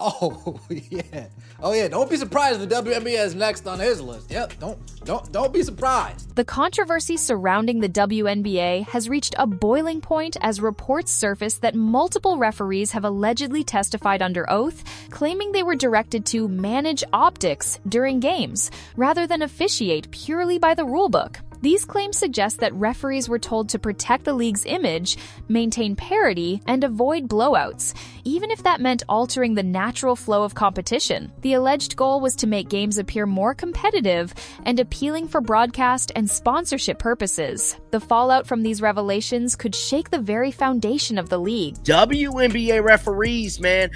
Oh yeah. Oh yeah. Don't be surprised if the WNBA is next on his list. Yep. Don't be surprised. The controversy surrounding the WNBA has reached a boiling point as reports surface that multiple referees have allegedly testified under oath, claiming they were directed to manage optics during games, rather than officiate purely by the rulebook. These claims suggest that referees were told to protect the league's image, maintain parity, and avoid blowouts, even if that meant altering the natural flow of competition. The alleged goal was to make games appear more competitive and appealing for broadcast and sponsorship purposes. The fallout from these revelations could shake the very foundation of the league. WNBA referees, man,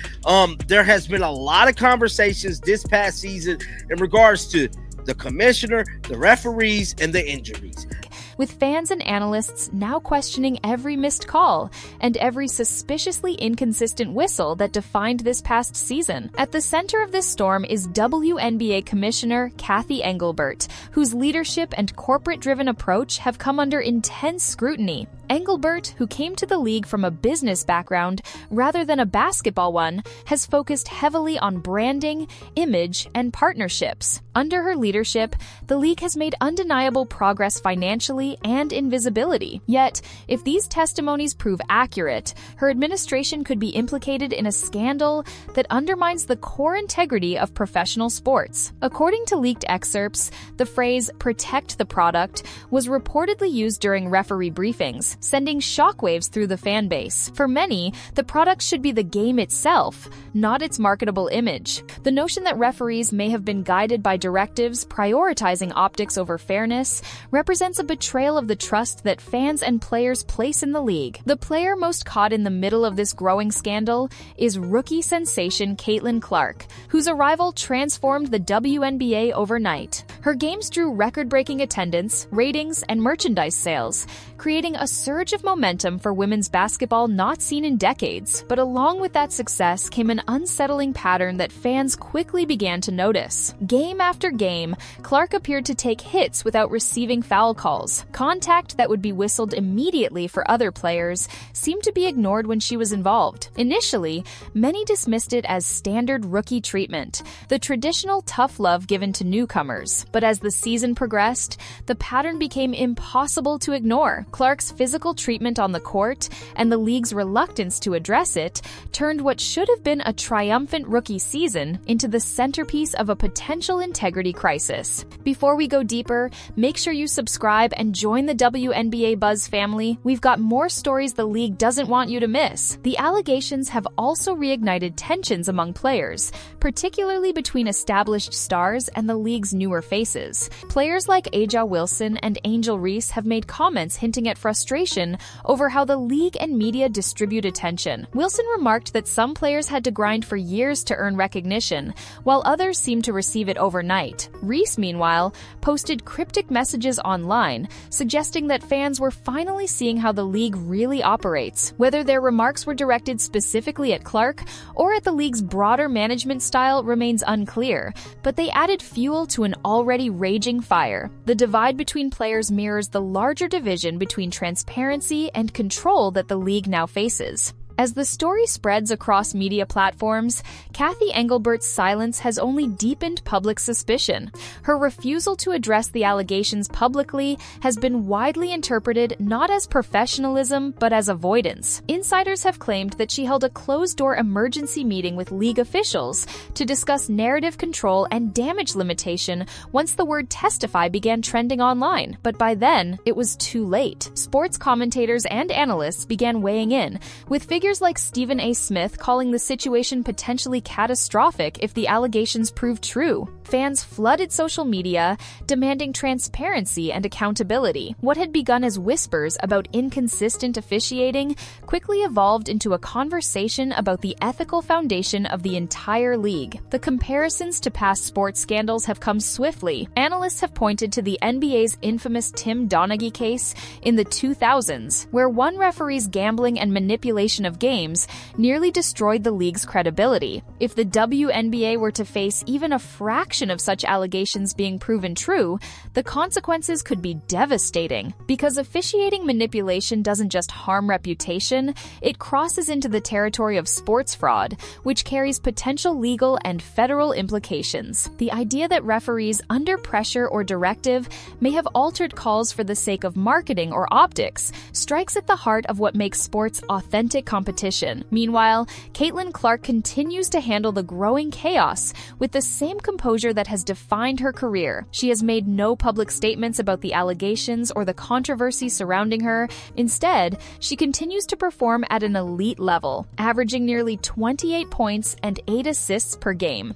there has been a lot of conversations this past season in regards to the commissioner, the referees, and the injuries. With fans and analysts now questioning every missed call and every suspiciously inconsistent whistle that defined this past season. At the center of this storm is WNBA Commissioner Cathy Engelbert, whose leadership and corporate-driven approach have come under intense scrutiny. Engelbert, who came to the league from a business background rather than a basketball one, has focused heavily on branding, image, and partnerships. Under her leadership, the league has made undeniable progress financially and in visibility. Yet, if these testimonies prove accurate, her administration could be implicated in a scandal that undermines the core integrity of professional sports. According to leaked excerpts, the phrase "protect the product" was reportedly used during referee briefings, sending shockwaves through the fan base. For many, the product should be the game itself, not its marketable image. The notion that referees may have been guided by directives prioritizing optics over fairness represents a betrayal of the trust that fans and players place in the league. The player most caught in the middle of this growing scandal is rookie sensation Caitlin Clark, whose arrival transformed the WNBA overnight. Her games drew record-breaking attendance, ratings, and merchandise sales, creating a surge of momentum for women's basketball not seen in decades. But along with that success came an unsettling pattern that fans quickly began to notice. Game after game, Clark appeared to take hits without receiving foul calls. Contact that would be whistled immediately for other players seemed to be ignored when she was involved. Initially, many dismissed it as standard rookie treatment, the traditional tough love given to newcomers. But as the season progressed, the pattern became impossible to ignore. Clark's physical treatment on the court and the league's reluctance to address it turned what should have been a triumphant rookie season into the centerpiece of a potential integrity crisis. Before we go deeper, make sure you subscribe and join the WNBA Buzz family. We've got more stories the league doesn't want you to miss. The allegations have also reignited tensions among players, particularly between established stars and the league's newer faces. Players like Aja Wilson and Angel Reese have made comments hinting at frustration over how the league and media distribute attention. Wilson remarked that some players had to grind for years to earn recognition, while others seemed to receive it overnight. Reese, meanwhile, posted cryptic messages online, suggesting that fans were finally seeing how the league really operates. Whether their remarks were directed specifically at Clark or at the league's broader management style remains unclear, but they added fuel to an already raging fire. The divide between players mirrors the larger division between transparency and control that the league now faces. As the story spreads across media platforms, Cathy Engelbert's silence has only deepened public suspicion. Her refusal to address the allegations publicly has been widely interpreted not as professionalism but as avoidance. Insiders have claimed that she held a closed-door emergency meeting with league officials to discuss narrative control and damage limitation once the word testify began trending online. But by then, it was too late. Sports commentators and analysts began weighing in, with figures like Stephen A. Smith calling the situation potentially catastrophic if the allegations proved true. Fans flooded social media, demanding transparency and accountability. What had begun as whispers about inconsistent officiating quickly evolved into a conversation about the ethical foundation of the entire league. The comparisons to past sports scandals have come swiftly. Analysts have pointed to the NBA's infamous Tim Donaghy case in the 2000s, where one referee's gambling and manipulation of of games nearly destroyed the league's credibility. If the WNBA were to face even a fraction of such allegations being proven true, the consequences could be devastating. Because officiating manipulation doesn't just harm reputation, it crosses into the territory of sports fraud, which carries potential legal and federal implications. The idea that referees under pressure or directive may have altered calls for the sake of marketing or optics strikes at the heart of what makes sports authentic competition. Meanwhile, Caitlin Clark continues to handle the growing chaos with the same composure that has defined her career. She has made no public statements about the allegations or the controversy surrounding her. Instead, she continues to perform at an elite level, averaging nearly 28 points and 8 assists per game.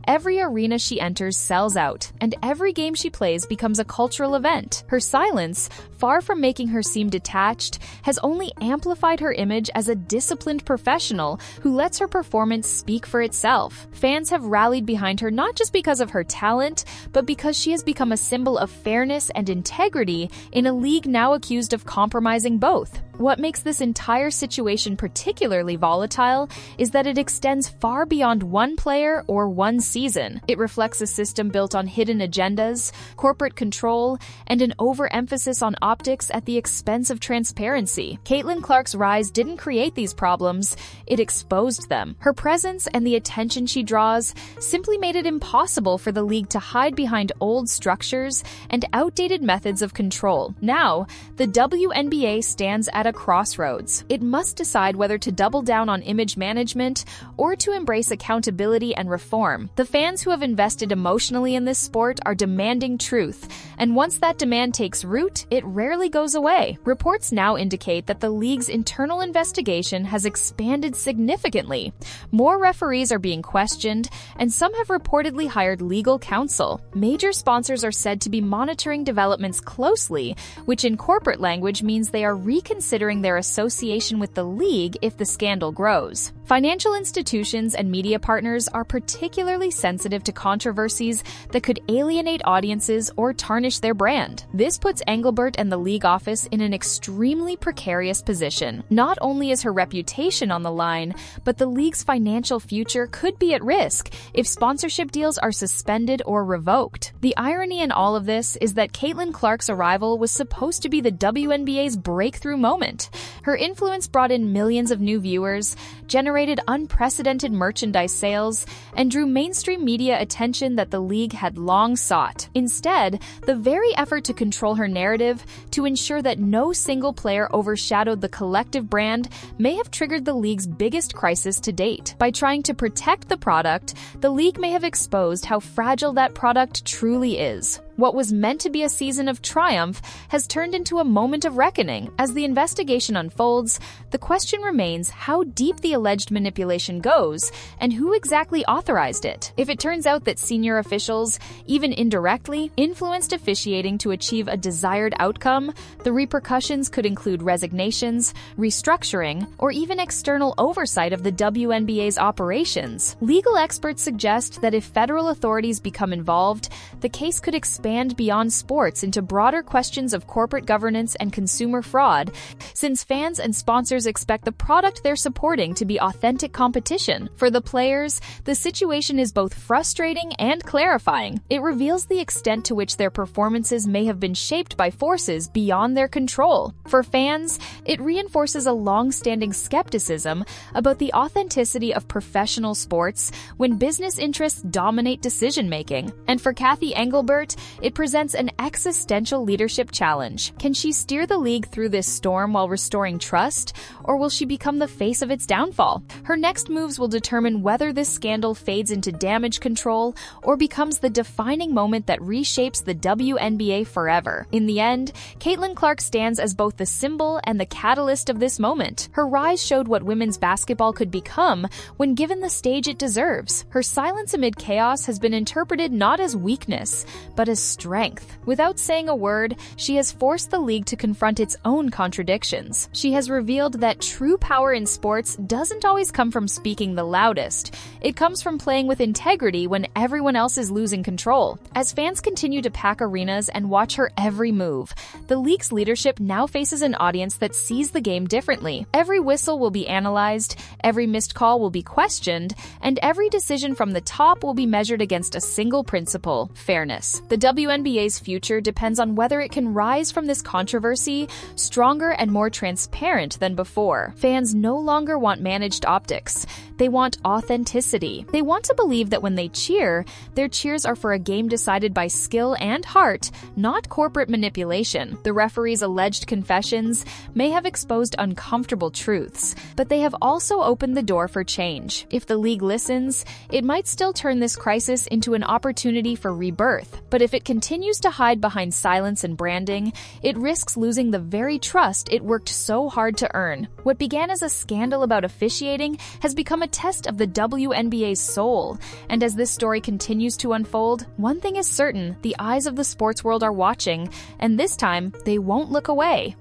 Every arena she enters sells out, and every game she plays becomes a cultural event. Her silence, far from making her seem detached, has only amplified her image as a disciplined professional who lets her performance speak for itself. Fans have rallied behind her not just because of her talent, but because she has become a symbol of fairness and integrity in a league now accused of compromising both. What makes this entire situation particularly volatile is that it extends far beyond one player or one season. It reflects a system built on hidden agendas, corporate control, and an overemphasis on optics at the expense of transparency. Caitlin Clark's rise didn't create these problems, it exposed them. Her presence and the attention she draws simply made it impossible for the league to hide behind old structures and outdated methods of control. Now, the WNBA stands at a crossroads. It must decide whether to double down on image management or to embrace accountability and reform. The fans who have invested emotionally in this sport are demanding truth, and once that demand takes root, it rarely goes away. Reports now indicate that the league's internal investigation has expanded significantly. More referees are being questioned, and some have reportedly hired legal counsel. Major sponsors are said to be monitoring developments closely, which in corporate language means they are reconsidering their association with the league if the scandal grows. Financial institutions and media partners are particularly sensitive to controversies that could alienate audiences or tarnish their brand. This puts Engelbert and the league office in an extremely precarious position. Not only is her reputation on the line, but the league's financial future could be at risk if sponsorship deals are suspended or revoked. The irony in all of this is that Caitlin Clark's arrival was supposed to be the WNBA's breakthrough moment. Her influence brought in millions of new viewers, generated unprecedented merchandise sales, and drew mainstream media attention that the league had long sought. Instead, the very effort to control her narrative, to ensure that no single player overshadowed the collective brand, may have triggered the league's biggest crisis to date. By trying to protect the product, the league may have exposed how fragile that product truly is. What was meant to be a season of triumph has turned into a moment of reckoning. As the investigation unfolds, the question remains how deep the alleged manipulation goes and who exactly authorized it. If it turns out that senior officials, even indirectly, influenced officiating to achieve a desired outcome, the repercussions could include resignations, restructuring, or even external oversight of the WNBA's operations. Legal experts suggest that if federal authorities become involved, the case could expand beyond sports into broader questions of corporate governance and consumer fraud, since fans and sponsors expect the product they're supporting to be authentic competition. For the players, the situation is both frustrating and clarifying. It reveals the extent to which their performances may have been shaped by forces beyond their control. For fans, it reinforces a long-standing skepticism about the authenticity of professional sports when business interests dominate decision-making. And for Cathy Engelbert, it presents an existential leadership challenge. Can she steer the league through this storm while restoring trust, or will she become the face of its downfall? Her next moves will determine whether this scandal fades into damage control or becomes the defining moment that reshapes the WNBA forever. In the end, Caitlin Clark stands as both the symbol and the catalyst of this moment. Her rise showed what women's basketball could become when given the stage it deserves. Her silence amid chaos has been interpreted not as weakness, but as strength. Without saying a word, she has forced the league to confront its own contradictions. She has revealed that true power in sports doesn't always come from speaking the loudest. It comes from playing with integrity when everyone else is losing control. As fans continue to pack arenas and watch her every move, the league's leadership now faces an audience that sees the game differently. Every whistle will be analyzed, every missed call will be questioned, and every decision from the top will be measured against a single principle: fairness. The WNBA's future depends on whether it can rise from this controversy stronger and more transparent than before. Fans no longer want managed optics. They want authenticity. They want to believe that when they cheer, their cheers are for a game decided by skill and heart, not corporate manipulation. The referee's alleged confessions may have exposed uncomfortable truths, but they have also opened the door for change. If the league listens, it might still turn this crisis into an opportunity for rebirth. But if it continues to hide behind silence and branding, it risks losing the very trust it worked so hard to earn. What began as a scandal about officiating has become a test of the WNBA's soul. And as this story continues to unfold, one thing is certain: the eyes of the sports world are watching, and this time they won't look away.